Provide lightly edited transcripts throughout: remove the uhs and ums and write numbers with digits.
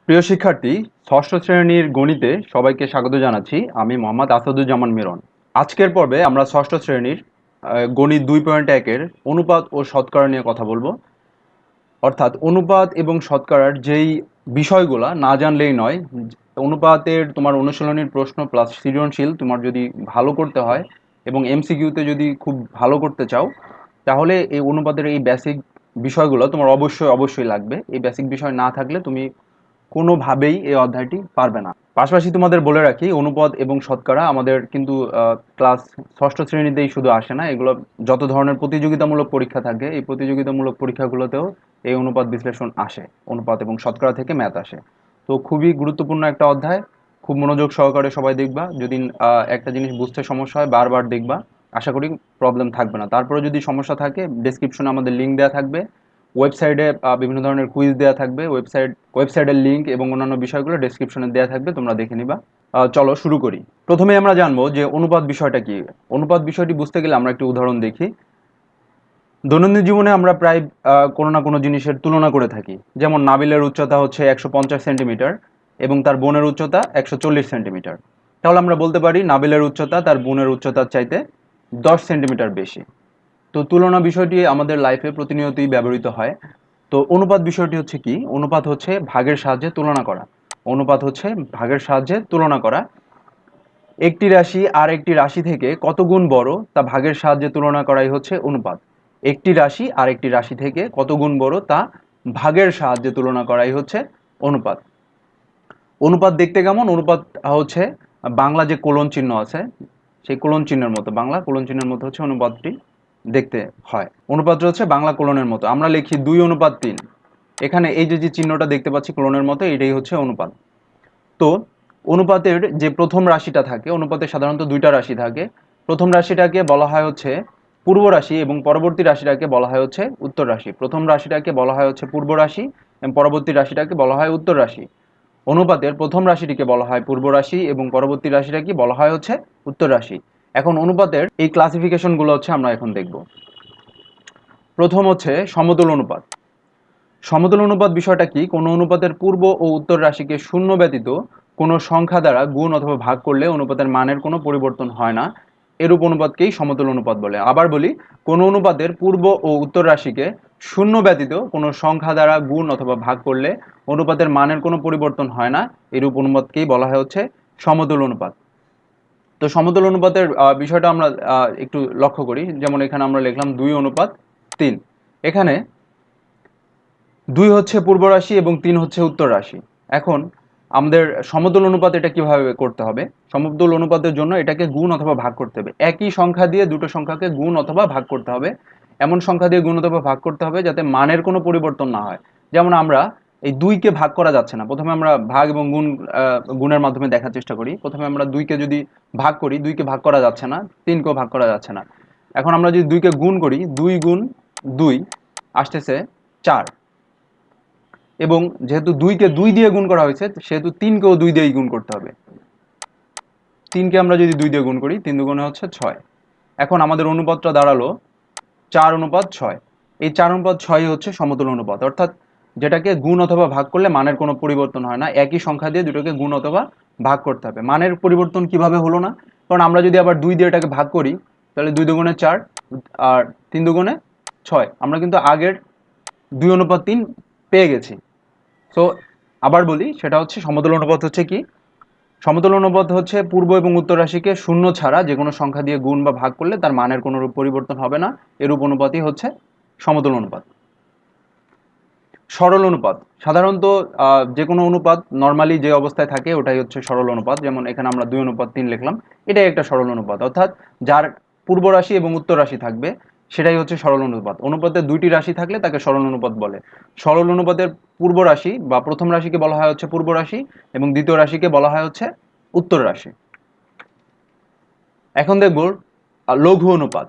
প্রিয় শিক্ষার্থী, ষষ্ঠ শ্রেণীর গণিতে সবাইকে স্বাগত জানাচ্ছি। আমি মোহাম্মদ আসাদুজ্জামান মিরন। আজকের পর্বে আমরা ষষ্ঠ শ্রেণীর গণিত 2.1-এর অনুপাত ও শতকরা নিয়ে কথা বলবো। অর্থাৎ অনুপাত এবং শতকরার যেই বিষয়গুলা না জানলেই নয়। অনুপাতের তোমার অনুশীলনীর প্রশ্ন প্লাস সৃজনশীল তোমার যদি ভালো করতে হয় এবং এমসিকিউতে যদি খুব ভালো করতে চাও, তাহলে এই অনুপাতের এই বেসিক বিষয়গুলো তোমার অবশ্যই অবশ্যই লাগবে। এই বেসিক বিষয় না থাকলে তুমি কোনোভাবেই এই অধ্যায়টি পারবে না। পাশাপাশি তোমাদের বলে রাখি, অনুপাত এবং শতকরা আমাদের কিন্তু ক্লাস ষষ্ঠ শ্রেণীতেই শুধু আসে না, এগুলো যত ধরনের প্রতিযোগিতামূলক পরীক্ষা থাকে এই প্রতিযোগিতামূলক পরীক্ষাগুলোতেও এই অনুপাত বিশ্লেষণ আসে। অনুপাত এবং শতকরা থেকে ম্যাথ আসে। তো খুবই গুরুত্বপূর্ণ একটা অধ্যায়। খুব মনোযোগ সহকারে সবাই দেখবা। যদি একটা জিনিস বুঝতে সমস্যা হয় বারবার দেখবা, আশা করি প্রবলেম থাকবে না। তারপরে যদি সমস্যা থাকে ডেসক্রিপশনে আমাদের লিঙ্ক দেওয়া থাকবে, ওয়েবসাইটে বিভিন্ন ধরনের কুইজ দেওয়া থাকবে, ওয়েবসাইটের লিঙ্ক এবং অন্যান্য বিষয়গুলো ডেসক্রিপশনে দেওয়া থাকবে, তোমরা দেখে নিবা। চলো শুরু করি। প্রথমে আমরা জানবো যে অনুপাত বিষয়টা কি। অনুপাত বিষয়টি বুঝতে গেলে আমরা একটি উদাহরণ দেখি। দৈনন্দিন জীবনে আমরা প্রায় কোনো না কোনো জিনিসের তুলনা করে থাকি। যেমন নাবিলের উচ্চতা হচ্ছে 150 সেন্টিমিটার এবং তার বোনের উচ্চতা 140 সেন্টিমিটার। তাহলে আমরা বলতে পারি নাবিলের উচ্চতা তার বোনের উচ্চতার চাইতে 10 সেন্টিমিটার বেশি। তো তুলনা বিষয়টি আমাদের লাইফে প্রতিনিয়তই ব্যবহৃত হয়। তো অনুপাত বিষয়টি হচ্ছে কি? অনুপাত হচ্ছে ভাগের সাহায্যে তুলনা করা। অনুপাত হচ্ছে ভাগের সাহায্যে তুলনা করা। একটি রাশি আর একটি রাশি থেকে কত গুণ বড় তা ভাগের সাহায্যে তুলনা করাই হচ্ছে অনুপাত। একটি রাশি আর একটি রাশি থেকে কত গুণ বড় তা ভাগের সাহায্যে তুলনা করাই হচ্ছে অনুপাত। অনুপাত দেখতে কেমন? অনুপাত হচ্ছে বাংলা যে কোলন চিহ্ন আছে সেই কোলন চিহ্নের মতো, বাংলা কোলন চিহ্নের মতো হচ্ছে অনুপাতটি দেখতে হয়। অনুপাতটা হচ্ছে বাংলা কোলনের মতো। আমরা লিখি 2:3। এখানে এই যে চিহ্নটা দেখতে পাচ্ছি কোলনের মতো, এটাই হচ্ছে অনুপাত। তো অনুপাতের যে প্রথম রাশিটা থাকে, অনুপাতে সাধারণত দুইটা রাশি থাকে। প্রথম রাশিটাকে বলা হয় হচ্ছে পূর্ব রাশি এবং পরবর্তী রাশিটাকে বলা হয় হচ্ছে উত্তর রাশি। প্রথম রাশিটাকে বলা হয় হচ্ছে পূর্ব রাশি এবং পরবর্তী রাশিটাকে বলা হয় উত্তর রাশি। অনুপাতের প্রথম রাশিটিকে বলা হয় পূর্ব রাশি এবং পরবর্তী রাশিটাকে বলা হয় হচ্ছে উত্তর রাশি। এখন অনুপাতের এই ক্লাসিফিকেশনগুলো হচ্ছে আমরা এখন দেখব। প্রথম হচ্ছে সমতুল অনুপাত। সমতুল অনুপাত বিষয়টা কি? কোনো অনুপাতের পূর্ব ও উত্তর রাশিকে শূন্য ব্যতীত কোনো সংখ্যা দ্বারা গুণ অথবা ভাগ করলে অনুপাতের মানের কোনো পরিবর্তন হয় না, এরূপ অনুপাতকেই সমতুল অনুপাত বলে। আবার বলি, কোনো অনুপাতের পূর্ব ও উত্তর রাশিকে শূন্য ব্যতীত কোনো সংখ্যা দ্বারা গুণ অথবা ভাগ করলে অনুপাতের মানের কোনো পরিবর্তন হয় না, এরূপ অনুপাতকেই বলা হয় হচ্ছে সমতুল অনুপাত। তো সমতুল অনুপাতের বিষয়টা আমরা একটু লক্ষ্য করি। যেমন এখানে আমরা লিখলাম 2:3। এখানে 2 হচ্ছে পূর্ব রাশি এবং 3 হচ্ছে উত্তর রাশি। এখন আমাদের সমতুল অনুপাত এটা কিভাবে করতে হবে? সমতুল অনুপাতের জন্য এটাকে গুণ অথবা ভাগ করতে হবে। একই সংখ্যা দিয়ে দুটো সংখ্যাকে গুণ অথবা ভাগ করতে হবে। এমন সংখ্যা দিয়ে গুণ অথবা ভাগ করতে হবে যাতে মানের কোনো পরিবর্তন না হয়। যেমন আমরা এই 2কে ভাগ করা যাচ্ছে না। প্রথমে আমরা ভাগ এবং গুণের মাধ্যমে দেখার চেষ্টা করি। প্রথমে আমরা 2কে যদি ভাগ করি, 2কে ভাগ করা যাচ্ছে না, 3কেও ভাগ করা যাচ্ছে না। এখন আমরা যদি 2কে গুণ করি, 2 গুণ 2 আসতেছে 4। এবং যেহেতু 2কে 2 দিয়ে গুণ করা হয়েছে সেহেতু 3কেও 2 দিয়েই গুণ করতে হবে। 3কে আমরা যদি 2 দিয়ে গুণ করি, 3 দুগুণে হচ্ছে 6। এখন আমাদের অনুপাতটা দাঁড়ালো 4:6। এই 4:6 হচ্ছে সমতুল অনুপাত। অর্থাৎ যেটাকে গুণ অথবা ভাগ করলে মানের কোনো পরিবর্তন হয় না। একই সংখ্যা দিয়ে দুটোকে গুণ অথবা ভাগ করতে হবে। মানের পরিবর্তন কিভাবে হলো না? কারণ আমরা যদি আবার 2 দিয়ে এটাকে ভাগ করি, তাহলে 2 দুগুণে 4 আর 3 দুগুণে 6। আমরা কিন্তু আগের 2:3 পেয়ে গেছি। সো আবার বলি, সেটা হচ্ছে সমতুল অনুপাত হচ্ছে কি? সমতুল অনুপাত হচ্ছে পূর্ব এবং উত্তর রাশিকে শূন্য ছাড়া যে কোনো সংখ্যা দিয়ে গুণ বা ভাগ করলে তার মানের কোনো রূপ পরিবর্তন হবে না, এরূপ অনুপাতই হচ্ছে সমতুল অনুপাত। সরল অনুপাত সাধারণত যে কোনো অনুপাত নর্মালি যে অবস্থায় থাকে ওটাই হচ্ছে সরল অনুপাত। যেমন এখানে আমরা 2:3 লিখলাম, এটাই একটা সরল অনুপাত। অর্থাৎ যার পূর্ব রাশি এবং উত্তর রাশি থাকবে সেটাই হচ্ছে সরল অনুপাত। অনুপাতে দুইটি রাশি থাকলে তাকে সরল অনুপাত বলে। সরল অনুপাতের পূর্ব রাশি বা প্রথম রাশিকে বলা হয় হচ্ছে পূর্ব রাশি এবং দ্বিতীয় রাশিকে বলা হয় হচ্ছে উত্তর রাশি। এখন দেখব লঘু অনুপাত।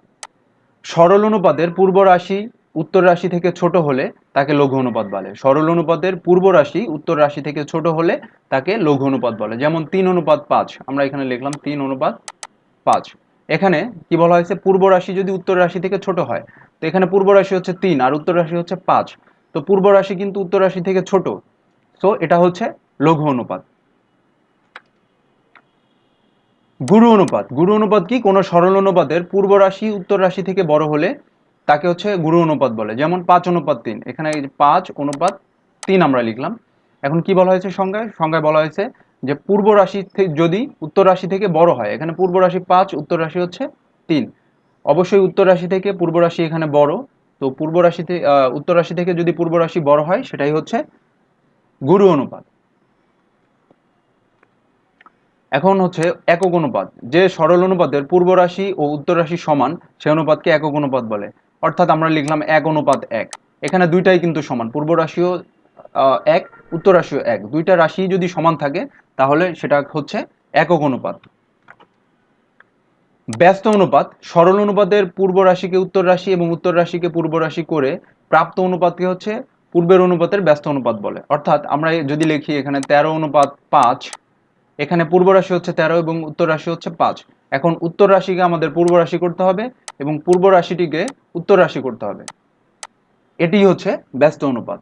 সরল অনুপাতের পূর্ব রাশি উত্তর রাশি থেকে ছোট হলে তাকে লঘু অনুপাত বলে। সরল অনুপাতের পূর্ব রাশি উত্তর রাশি থেকে ছোট হলে তাকে লঘু অনুপাত বলে। যেমন 3:5। আমরা এখানে লিখলাম 3:5। এখানে কি বলা হয়েছে? পূর্ব রাশি যদি উত্তর রাশি থেকে ছোট হয়, তো এখানে পূর্ব রাশি হচ্ছে 3 আর উত্তর রাশি হচ্ছে 5। তো পূর্ব রাশি কিন্তু উত্তর রাশি থেকে ছোট, সো এটা হচ্ছে লঘু অনুপাত। গুরু অনুপাত। গুরু অনুপাত কি? কোনো সরল অনুপাতের পূর্ব রাশি উত্তর রাশি থেকে বড় হলে তাকে হচ্ছে গুরু অনুপাত বলে। যেমন 5:3। এখানে 5:3 আমরা লিখলাম। এখন কি বলা হয়েছে সংজ্ঞায়? সংজ্ঞায় বলা হয়েছে যে পূর্ব রাশি যদি উত্তর রাশি থেকে বড় হয়, এখানে পূর্ব রাশি 5, উত্তর রাশি হচ্ছে 3। অবশ্যই উত্তর রাশি থেকে পূর্ব রাশি এখানে বড়। তো পূর্ব রাশি থেকে উত্তর রাশি থেকে যদি পূর্ব রাশি বড় হয়, সেটাই হচ্ছে গুরু অনুপাত। এখন হচ্ছে একক অনুপাত। যে সরল অনুপাতের পূর্ব রাশি ও উত্তর রাশি সমান, সে অনুপাতকে একক অনুপাত বলে। অর্থাৎ আমরা লিখলাম 1:1। এখানে দুইটাই কিন্তু সমান, পূর্ব রাশিও 1, উত্তর রাশিও 1। দুইটা রাশি যদি সমান থাকে তাহলে সেটা হচ্ছে একক অনুপাত। ব্যস্ত অনুপাত। সরল অনুপাতের পূর্ব রাশিকে উত্তর রাশি এবং উত্তর রাশিকে পূর্ব রাশি করে প্রাপ্ত অনুপাতকে হচ্ছে পূর্বের অনুপাতের ব্যস্ত অনুপাত বলে। অর্থাৎ আমরা যদি লিখি এখানে 13:5, এখানে পূর্ব রাশি হচ্ছে 13 এবং উত্তর রাশি হচ্ছে 5। এখন উত্তর রাশিকে আমাদের পূর্ব রাশি করতে হবে এবং পূর্ব রাশিটিকে উত্তর রাশি করতে হবে। এটি হচ্ছে ব্যস্ত অনুপাত।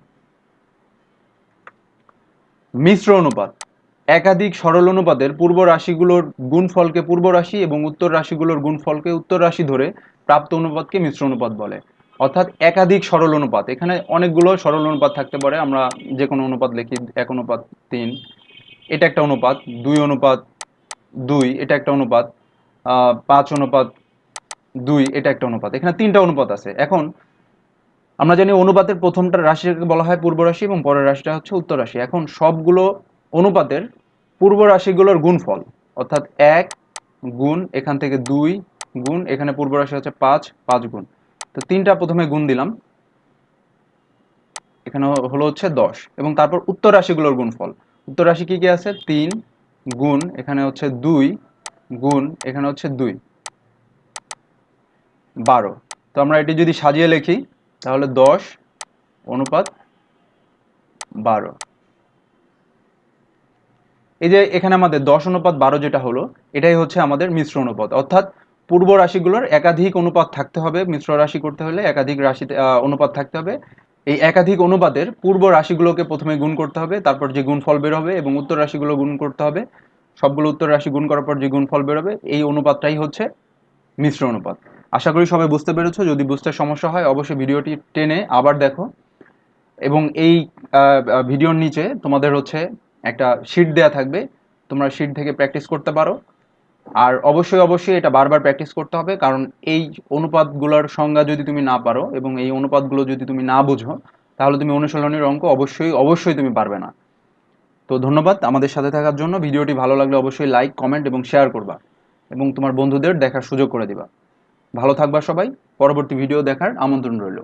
মিশ্র অনুপাত। একাধিক সরল অনুপাতের পূর্ব রাশিগুলোর গুণফলকে পূর্ব রাশি এবং উত্তর রাশিগুলোর গুণফলকে উত্তর রাশি ধরে প্রাপ্ত অনুপাতকে মিশ্র অনুপাত বলে। অর্থাৎ একাধিক সরল অনুপাত, এখানে অনেকগুলো সরল অনুপাত থাকতে পারে। আমরা যে কোনো অনুপাত লিখি, 1:3 এটা একটা অনুপাত, 2:2 এটা একটা অনুপাত, 5:2 এটা একটা অনুপাত। এখানে 3টা অনুপাত আছে। এখন আমরা জানি অনুপাতের প্রথমটা রাশিকে বলা হয় পূর্ব রাশি এবং পরের রাশিটা হচ্ছে উত্তর রাশি। এখন সবগুলো অনুপাতের পূর্ব রাশিগুলোর গুণফল, অর্থাৎ 1 গুণ এখান থেকে 2 গুণ এখানে পূর্ব রাশি হচ্ছে 5 গুণ। তো 3টা প্রথমে গুণ দিলাম, এখানে হলো হচ্ছে 10 এবং তারপর উত্তর রাশিগুলোর গুণফল। উত্তর রাশি কি কি আছে? 3 গুণ এখানে হচ্ছে 2 গুণ এখানে হচ্ছে 2, 12। তো আমরা এটি যদি সাজিয়ে লিখি তাহলে 10:12। এই যে এখানে আমাদের 10:12 যেটা হলো, এটাই হচ্ছে আমাদের মিশ্র অনুপাত। অর্থাৎ পূর্ব রাশিগুলোর একাধিক অনুপাত থাকতে হবে, মিশ্র রাশি করতে হলে একাধিক রাশিতে অনুপাত থাকতে হবে। এই একাধিক অনুপাতের পূর্ব রাশিগুলোকে প্রথমে গুণ করতে হবে, তারপর যে গুণফল বের হবে, এবং উত্তর রাশিগুলো গুণ করতে হবে। সবগুলো উত্তর রাশি গুণ করার পর যে গুণফল বের হবে, এই অনুপাতটাই হচ্ছে মিশ্র অনুপাত। আশা করি সবাই বুঝতে পেরেছো। যদি বুঝতে সমস্যা হয় অবশ্যই ভিডিওটি টেনে আবার দেখো, এবং এই ভিডিওর নিচে তোমাদের হচ্ছে একটা শিট দেয়া থাকবে, তোমরা শিট থেকে প্র্যাকটিস করতে পারো। আর অবশ্যই অবশ্যই এটা বারবার প্র্যাকটিস করতে হবে, কারণ এই অনুপাতগুলোর সংজ্ঞা যদি তুমি না পারো এবং এই অনুপাতগুলো যদি তুমি না বোঝো, তাহলে তুমি অনুশীলনের অঙ্ক অবশ্যই অবশ্যই তুমি পারবে না। তো ধন্যবাদ আমাদের সাথে থাকার জন্য। ভিডিওটি ভালো লাগলে অবশ্যই লাইক, কমেন্ট এবং শেয়ার করবা এবং তোমার বন্ধুদের দেখার সুযোগ করে দিবা। ভালো থাকবা সবাই। পরবর্তী ভিডিও দেখার আমন্ত্রণ রইল।